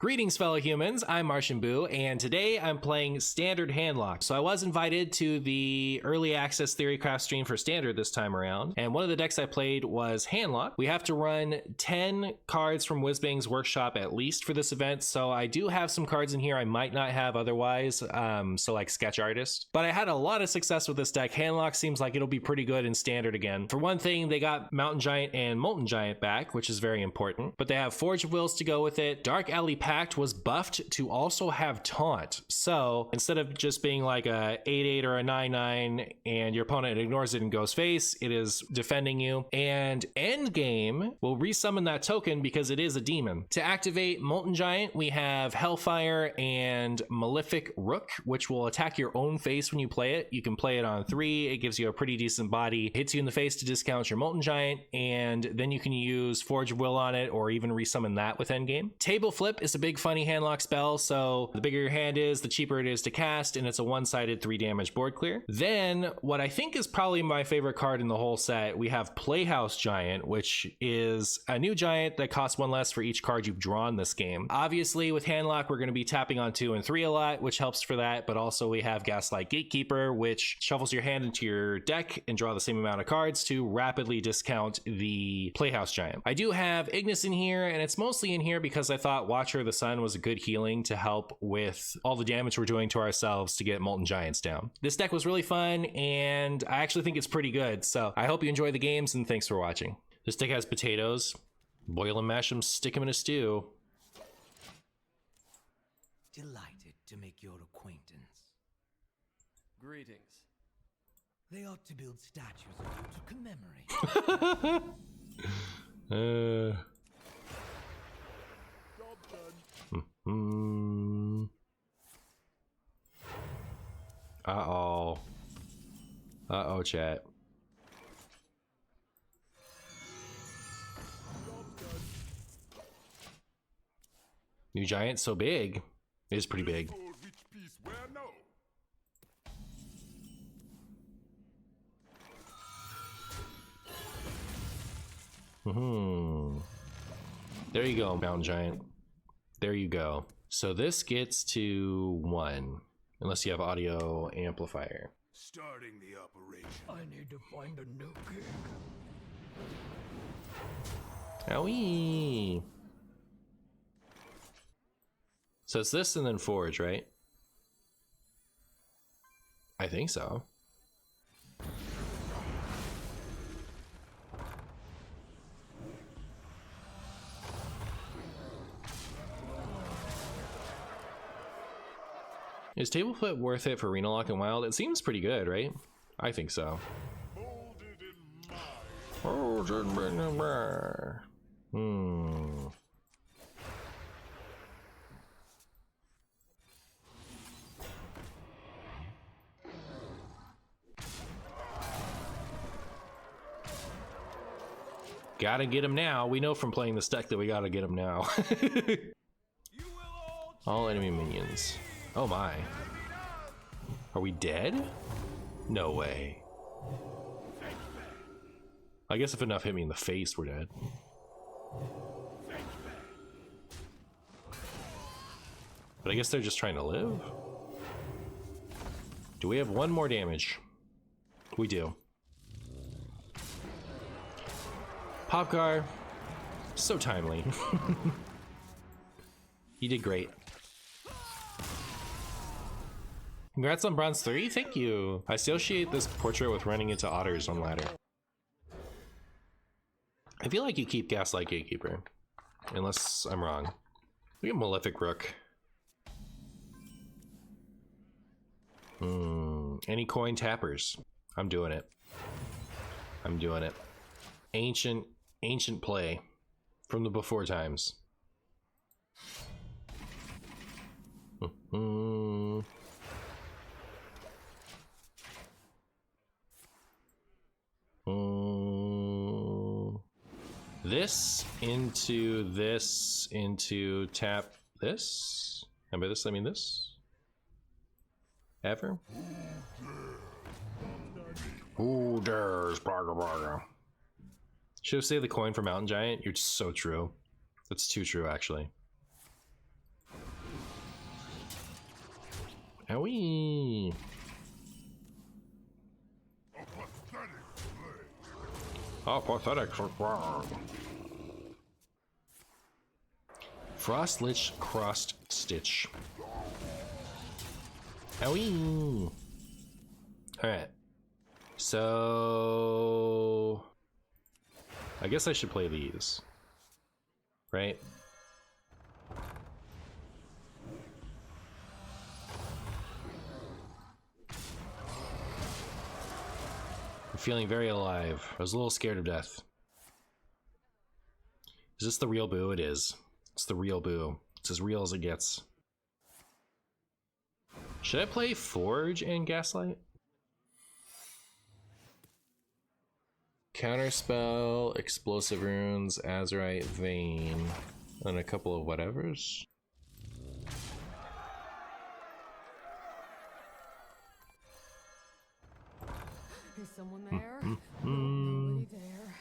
Greetings, fellow humans. I'm MartianBuu, and today I'm playing Standard Handlock. So I was invited to the early access Theorycraft stream for Standard this time around, and one of the decks I played was Handlock. We have to run 10 cards from Whizbang's workshop at least for this event, so I do have some cards in here I might not have otherwise, so like Sketch Artist. But I had a lot of success with this deck. Handlock seems like it'll be pretty good in Standard again. For one thing, they got Mountain Giant and Molten Giant back, which is very important, but they have Forge of Wills to go with it. Dark Alley Pact was buffed to also have Taunt. So instead of just being like a 8/8 or a 9/9 and your opponent ignores it and goes face, it is defending you. And Endgame will resummon that token because it is a demon. To activate Molten Giant, we have Hellfire and Malefic Rook, which will attack your own face when you play it. You can play it on 3. It gives you a pretty decent body, hits you in the face to discount your Molten Giant, and then you can use Forge of Will on it or even resummon that with Endgame. Table Flip is a big funny handlock spell, so the bigger your hand is, the cheaper it is to cast, and it's a one-sided 3 damage board clear. Then what I think is probably my favorite card in the whole set, we have Playhouse Giant, which is a new giant that costs 1 less for each card you've drawn this game. Obviously with Handlock we're going to be tapping on 2 and 3 a lot, which helps for that, but also we have Gaslight Gatekeeper, which shuffles your hand into your deck and draw the same amount of cards to rapidly discount the Playhouse Giant. I do have Ignis in here, and it's mostly in here because I thought Watcher of the Sun was a good healing to help with all the damage we're doing to ourselves to get Molten Giants down. This deck was really fun, and I actually think it's pretty good, so I hope you enjoy the games, and thanks for watching. This deck has potatoes. Boil and mash them, stick them in a stew. Delighted to make your acquaintance. Greetings. They ought to build statues of you to commemorate. Uh-oh. Uh-oh, chat. New giant so big. It is pretty big. There you go, Mountain Giant. There you go. So this gets to 1, unless you have audio amplifier. Starting the operation. I need to find a new gig. Owie. So it's this and then Forge, right? I think so. Is Table Flip worth it for Arena Lock and Wild? It seems pretty good, right? I think so. Gotta get him now. We know from playing this deck that we gotta get him now. All enemy minions. Oh my. Are we dead? No way. I guess if enough hit me in the face, we're dead. But I guess they're just trying to live. Do we have 1 more damage? We do. Popcar. So timely. You did great. Congrats on Bronze 3, thank you. I associate this portrait with running into otters on ladder. I feel like you keep Gaslight Gatekeeper, unless I'm wrong. We get Malefic Rook. Any coin tappers? I'm doing it. I'm doing it. Ancient play from the before times. This into tap this, and by this I mean this. Ever? Who dares? Should have saved the coin for Mountain Giant. You're so true. That's too true, actually. Owie. Oh, pathetic. Frost Lich Crossed Stitch. Owie. Alright. So I guess I should play these. Right? I'm feeling very alive. I was a little scared of death. Is this the real Boo? It is. It's the real Boo. It's as real as it gets. Should I play Forge and Gaslight? Counterspell, Explosive Runes, Azurite Vein, and a couple of whatevers. Is someone there? Nobody there.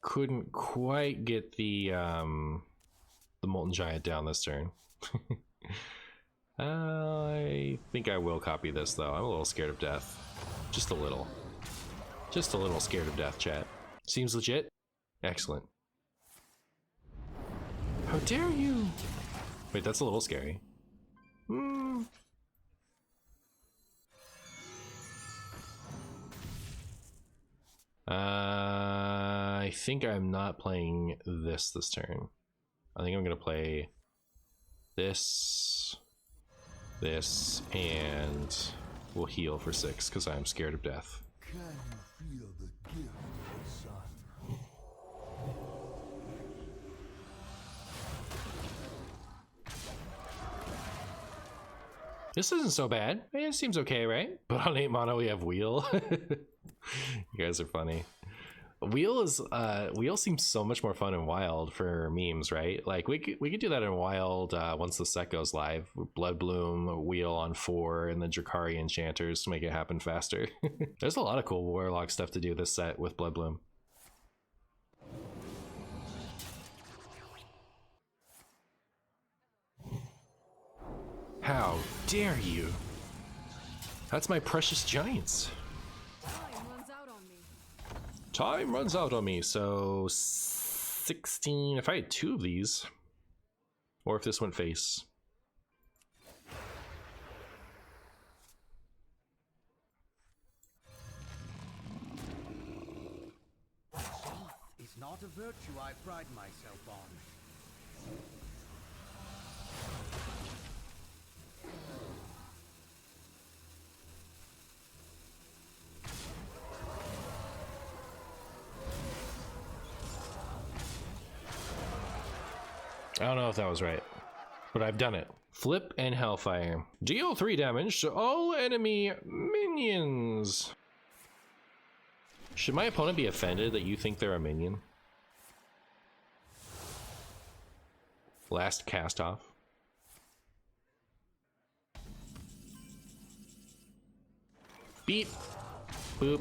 Couldn't quite get the Molten Giant down this turn. I think I will copy this though. I'm a little scared of death. Just a little. Just a little scared of death, chat. Seems legit? Excellent. How dare you? Wait, that's a little scary. I think I'm not playing this turn. I think I'm gonna play this, and we'll heal for 6 because I'm scared of death. Can you feel the gift of the sun? This isn't so bad. It seems okay, right? But on 8 mana we have Wheel. You guys are funny. Wheel seems so much more fun in Wild for memes, right? Like we could do that in Wild once the set goes live. Blood Bloom, Wheel on 4, and the Drakari Enchanters to make it happen faster. There's a lot of cool Warlock stuff to do this set with Blood Bloom. How dare you? That's my precious giants. Time runs out on me, so 16. If I had 2 of these, or if this went face. It's not a virtue I pride myself on. I don't know if that was right, but I've done it. Flip and Hellfire. Deal 3 damage to all enemy minions. Should my opponent be offended that you think they're a minion? Last cast off. Beep. Boop.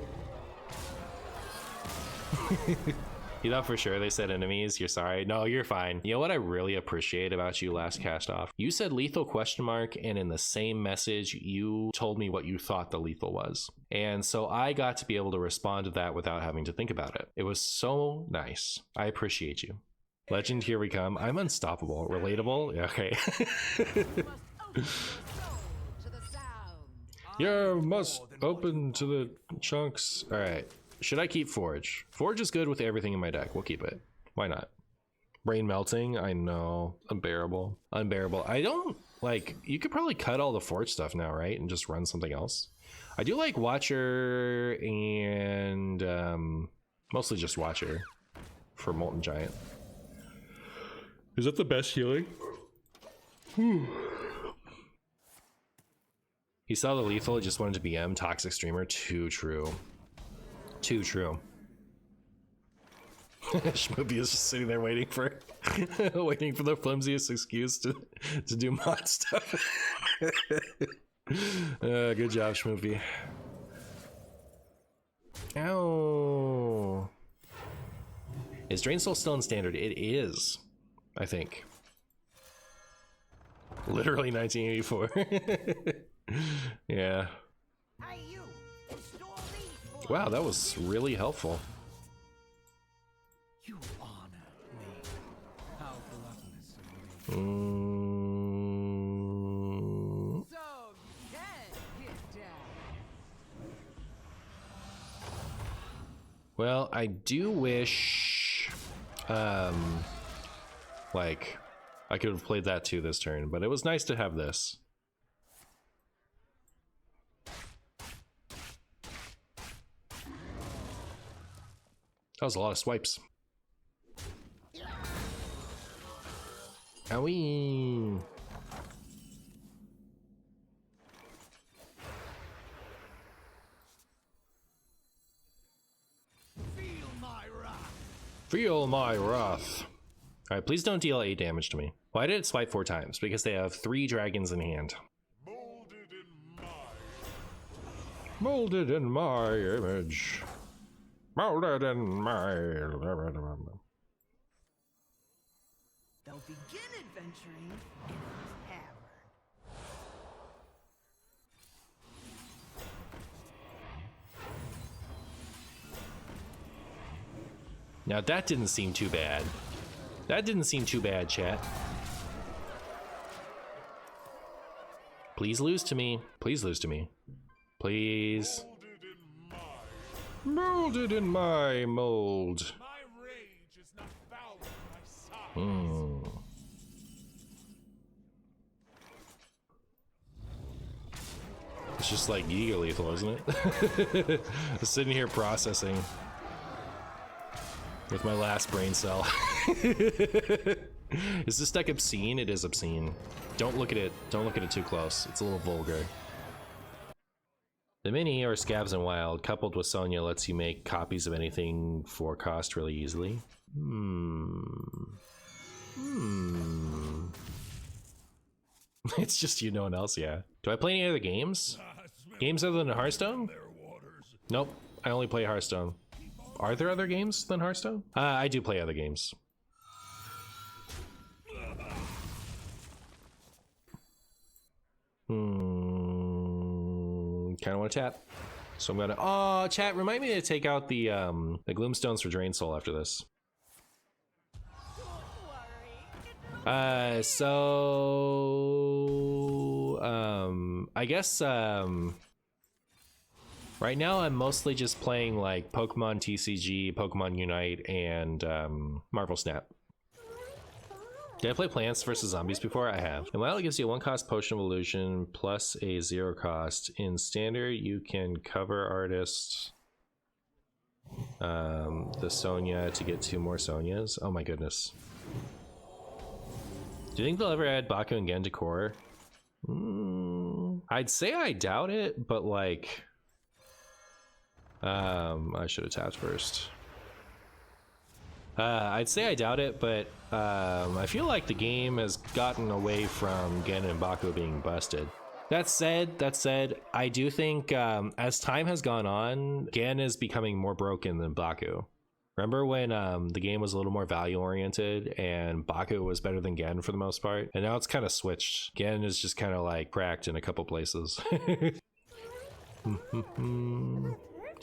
You thought for sure they said enemies? You're sorry. No, you're fine. You know what I really appreciate about you last cast off? You said lethal question mark, and in the same message, you told me what you thought the lethal was. And so I got to be able to respond to that without having to think about it. It was so nice. I appreciate you. Legend, here we come. I'm unstoppable. Relatable? Yeah, okay. You must open to the chunks. All right. Should I keep Forge? Forge is good with everything in my deck. We'll keep it. Why not? Brain melting. I know. Unbearable. Unbearable. I don't like. You could probably cut all the Forge stuff now, right? And just run something else. I do like Watcher and mostly just Watcher for Molten Giant. Is that the best healing? He saw the lethal, just wanted to BM. Toxic Streamer. Too true. Too true. Shmoopy is just sitting there waiting for waiting for the flimsiest excuse to do mod stuff. Good job, Shmoopy. Ow. Is Drain Soul still in Standard? It is, I think. Literally 1984. Yeah. Hey, you! Install these for Wow, that was really helpful. You honor me. How gluttonous of me. So you can get down. Well, I do wish, like, I could have played that too this turn, but it was nice to have this. That was a lot of swipes. Owie! Feel my wrath. Feel my wrath. Alright, please don't deal 8 damage to me. Why did it swipe 4 times? Because they have 3 dragons in hand. Molded in my image. Molded in my... They'll begin adventuring in a tavern. Now that didn't seem too bad. That didn't seem too bad, chat. Please lose to me. Please lose to me. Please. Molded in my mold. My rage is not bound by size. It's just like Giga Lethal, isn't it? Just sitting here processing with my last brain cell. Is this deck obscene? It is obscene. Don't look at it. Don't look at it too close. It's a little vulgar. The mini, or Scavs and Wild, coupled with Sonya, lets you make copies of anything for cost really easily. It's just you, no one else, yeah. Do I play any other games? Games other than Hearthstone? Nope, I only play Hearthstone. Are there other games than Hearthstone? I do play other games. Kind of want to chat, so I'm gonna. Oh, chat! Remind me to take out the Gloomstones for Drain Soul after this. I guess right now I'm mostly just playing like Pokemon TCG, Pokemon Unite, and Marvel Snap. Did I play Plants vs. Zombies before? I have. And while it gives you a 1-cost Potion of Illusion plus a 0-cost, in Standard you can cover Artist the Sonya to get 2 more Sonyas. Oh my goodness. Do you think they'll ever add Baku and Gen to core? I'd say I doubt it, but like... I should have tapped first. I'd say I doubt it, but I feel like the game has gotten away from Gen and Baku being busted. That said, I do think as time has gone on, Gen is becoming more broken than Baku. Remember when the game was a little more value oriented and Baku was better than Gen for the most part? And now it's kind of switched. Gen is just kind of like cracked in a couple places. Did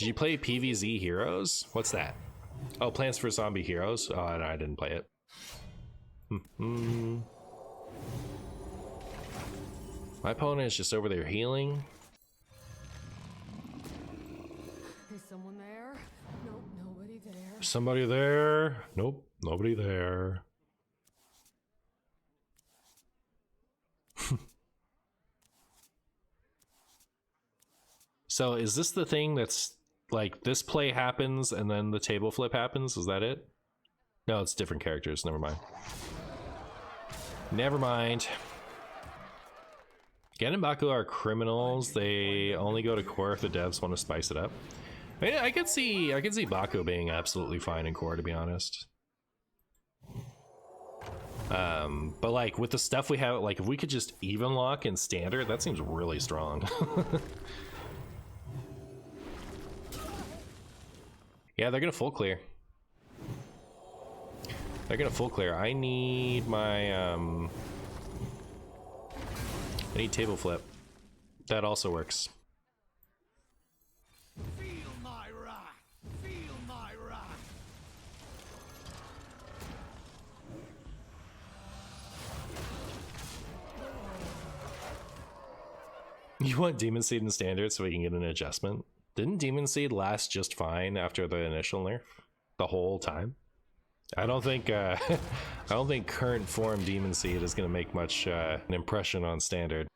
you play PvZ Heroes? What's that? Oh, Plants vs. Zombie Heroes? Oh, no, I didn't play it. My opponent is just over there healing. Is someone there? Nope, nobody there. Somebody there? Nope, nobody there. So is this the thing that's like this play happens and then the table flip happens? Is that it? No, it's different characters. Never mind. Never mind. Gen and Baku are criminals. They only go to core if the devs want to spice it up. I mean, I could see Baku being absolutely fine in core, to be honest. But like with the stuff we have, like if we could just even lock in Standard, that seems really strong. Yeah, they're gonna full clear. They're gonna full clear. I need my I need table flip. That also works. Feel my wrath. Feel my wrath. You want Demon Seed in Standard so we can get an adjustment? Didn't Demon Seed last just fine after the initial nerf? The whole time? I don't think I don't think current form Demon Seed is gonna make much an impression on Standard.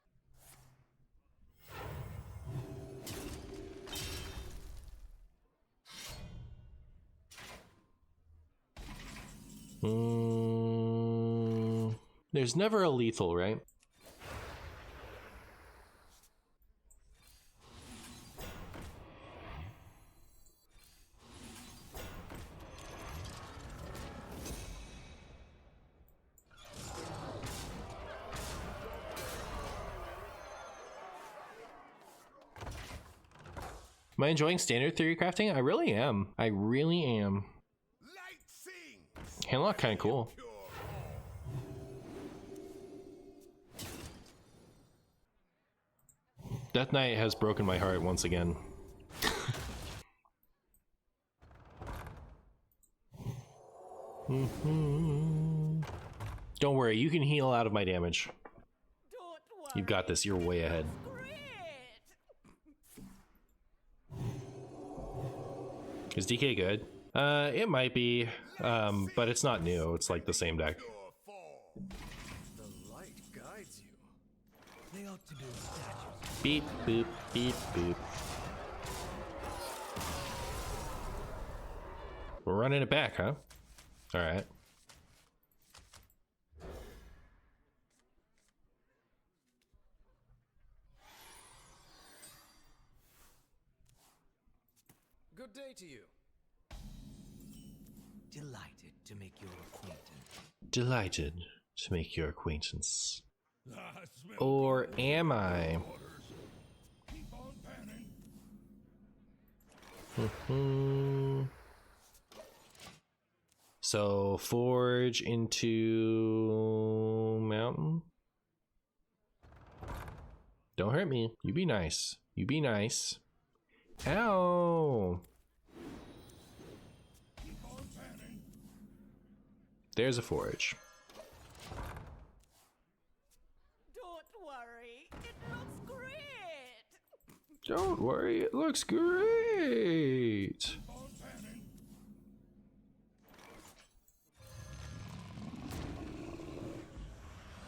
There's never a lethal, right? Am I enjoying Standard theory crafting? I really am. I really am. Light sings. Handlock kind of cool. Pure. Death Knight has broken my heart once again. Don't worry, you can heal out of my damage. Don't worry. You've got this, you're way ahead. Great. Is DK good? It might be, but it's not new. It's like the same deck. Pure fall. The light guides you. They ought to build statues. Beep, boop, beep, boop. We're running it back, huh? All right. Good day to you. Delighted to make your acquaintance. Delighted to make your acquaintance. I smell Or am I? orders. Keep on panning. So forge into mountain. Don't hurt me. You be nice. You be nice. Ow. Keep on panning. There's a forge. Don't worry. It looks great. Don't worry, it looks great. Keep on panning.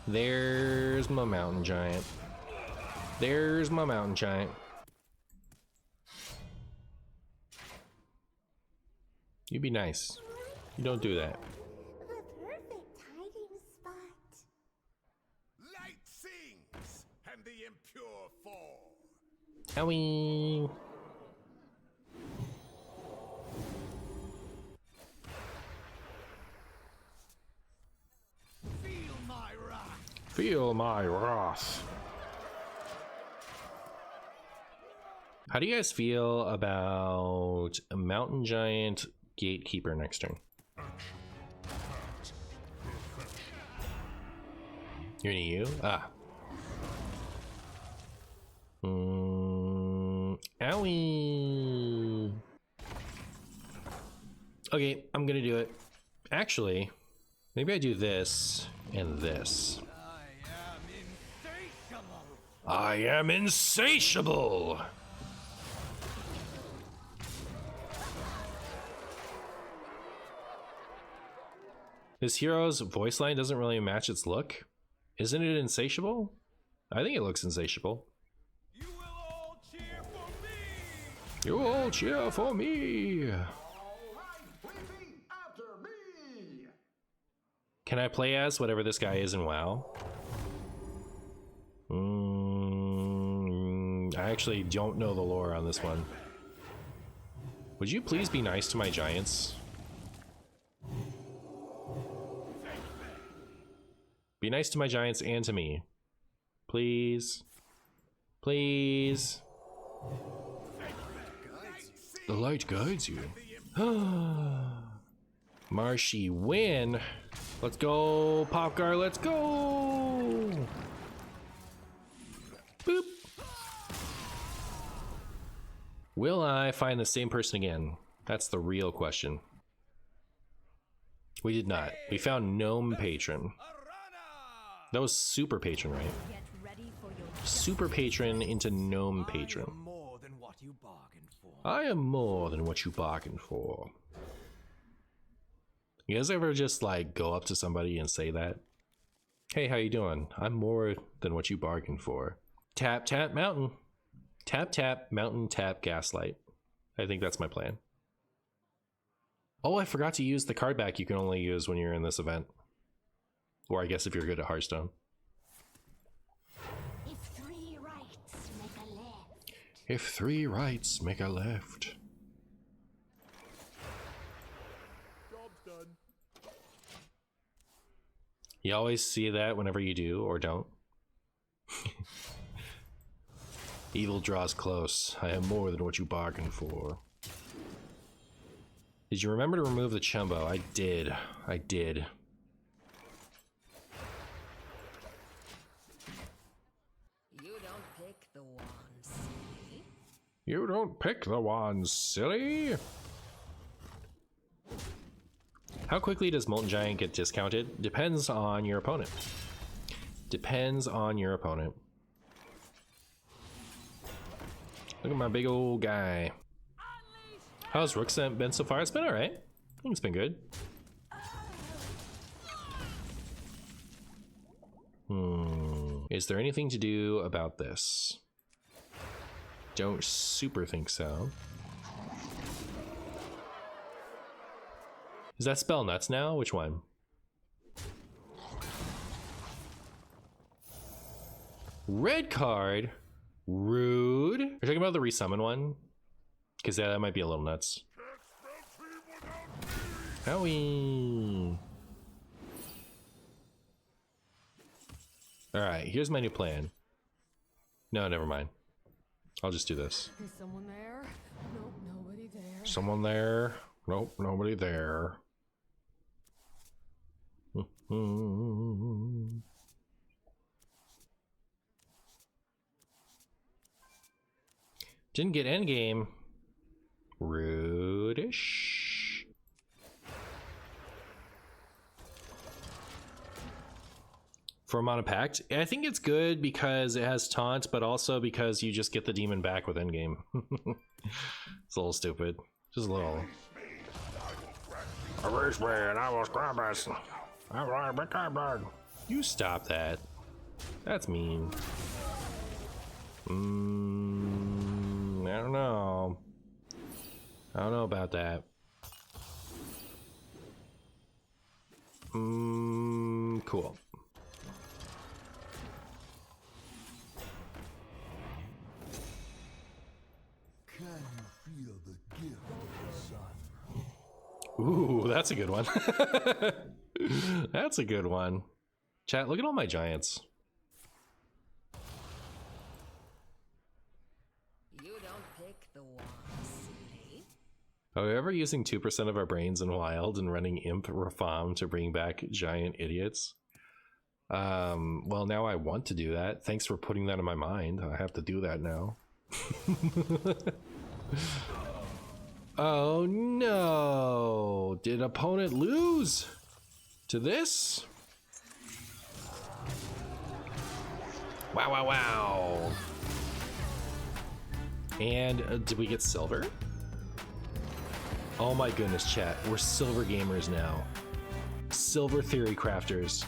There's my mountain giant. There's my mountain giant. You be nice. You don't do that. The perfect hiding spot. Light sings, and the impure fall. Owie. Feel my wrath. Feel my wrath. How do you guys feel about a mountain giant gatekeeper next turn? You're gonna you? Ah. Owie. Okay, I'm gonna do it. Actually, maybe I do this and this. I am insatiable. I am insatiable. This hero's voice line doesn't really match its look. Isn't it insatiable? I think it looks insatiable. You will all cheer for me. You all cheer for me. Can I play as whatever this guy is in WoW? I actually don't know the lore on this one. Would you please be nice to my giants? Be nice to my giants and to me. Please. Please. The light guides you. My Marshy win. Let's go, Popgar, let's go. Boop. Will I find the same person again? That's the real question. We did not. We found Gnome Patron. That was Super Patron, right? Get ready for your Super Patron into Gnome Patron. I am more than what you bargained for. I am more than what you bargained for. You guys ever just like go up to somebody and say that? Hey, how you doing? I'm more than what you bargained for. Tap, tap, mountain. Tap, tap, mountain, tap, gaslight. I think that's my plan. Oh, I forgot to use the card back you can only use when you're in this event. Or I guess if you're good at Hearthstone. If 3 rights make a left. If 3 rights make a left. Job's done. You always see that whenever you do or don't. Evil draws close. I am more than what you bargained for. Did you remember to remove the Chumbo? I did. I did. You don't pick the one, silly. You don't pick the one, silly. How quickly does Molten Giant get discounted? Depends on your opponent. Depends on your opponent. Look at my big old guy. How's Rook's been so far? It's been alright. I think it's been good. Is there anything to do about this? Don't super think so. Is that spell nuts now? Which one? Red card? Rude. You're talking about the resummon one? Because that might be a little nuts. Howie. Alright, here's my new plan. No, never mind. I'll just do this. Is someone there? Nope, nobody there. Someone there? Nope, nobody there. Didn't get endgame. Rudish. For Mana Pact, I think it's good because it has taunt, but also because you just get the demon back with endgame. It's a little stupid. Just a little. You stop that. That's mean. I don't know. I don't know about that. Cool. Can you feel the gift of the sun? Ooh, that's a good one. That's a good one. Chat, look at all my giants. You don't pick the one, silly. Are we ever using 2% of our brains in Wild and running Imp Rafam to bring back giant idiots? Well, now I want to do that. Thanks for putting that in my mind. I have to do that now. Oh no! Did opponent lose to this? Wow, wow, wow. And did we get silver? Oh my goodness, chat. We're silver gamers now. Silver theory crafters.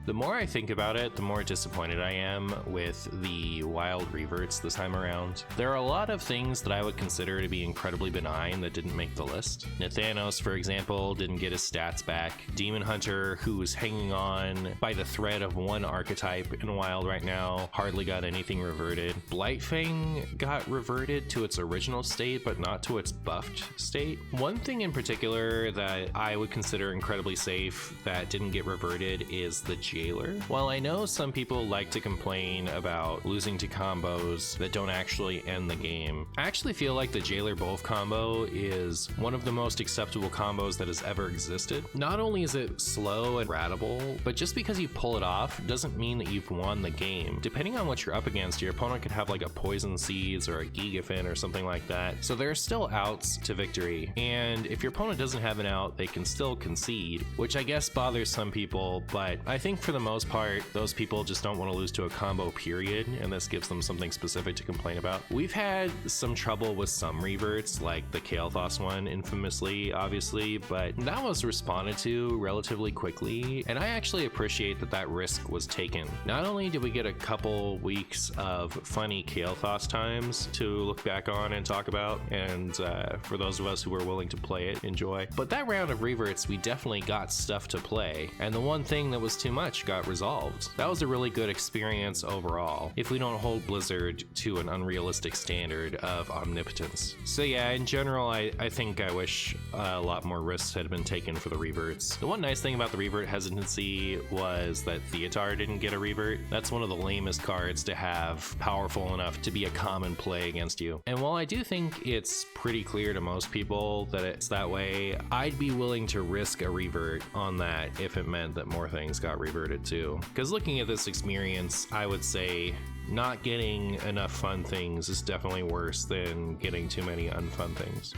The more I think about it, the more disappointed I am with the wild reverts this time around. There are a lot of things that I would consider to be incredibly benign that didn't make the list. Nathanos, for example, didn't get his stats back. Demon Hunter, who's hanging on by the thread of one archetype in Wild right now, hardly got anything reverted. Blightfang got reverted to its original state, but not to its buffed state. One thing in particular that I would consider incredibly safe that didn't get reverted is the Jailer. While I know some people like to complain about losing to combos that don't actually end the game, I actually feel like the Jailer Both combo is one of the most acceptable combos that has ever existed. Not only is it slow and ratable, but just because you pull it off doesn't mean that you've won the game. Depending on what you're up against, your opponent could have like a Poison Seeds or a Gigafin or something like that. So there are still outs to victory. And if your opponent doesn't have an out, they can still concede, which I guess bothers some people, but I think for the most part, those people just don't want to lose to a combo period, and this gives them something specific to complain about. We've had some trouble with some reverts, like the Kael'thas one infamously, obviously, but that was responded to relatively quickly, and I actually appreciate that that risk was taken. Not only did we get a couple weeks of funny Kael'thas times to look back on and talk about, and for those of us who were willing to play it, enjoy, but that round of reverts, we definitely got stuff to play, and the one thing that was too much got resolved. That was a really good experience overall, if we don't hold Blizzard to an unrealistic standard of omnipotence. So yeah, in general, I think I wish a lot more risks had been taken for the reverts. The one nice thing about the revert hesitancy was that Theotar didn't get a revert. That's one of the lamest cards to have powerful enough to be a common play against you. And while I do think it's pretty clear to most people that it's that way, I'd be willing to risk a revert on that if it meant that more things got reverted too. Because looking at this experience, I would say not getting enough fun things is definitely worse than getting too many unfun things.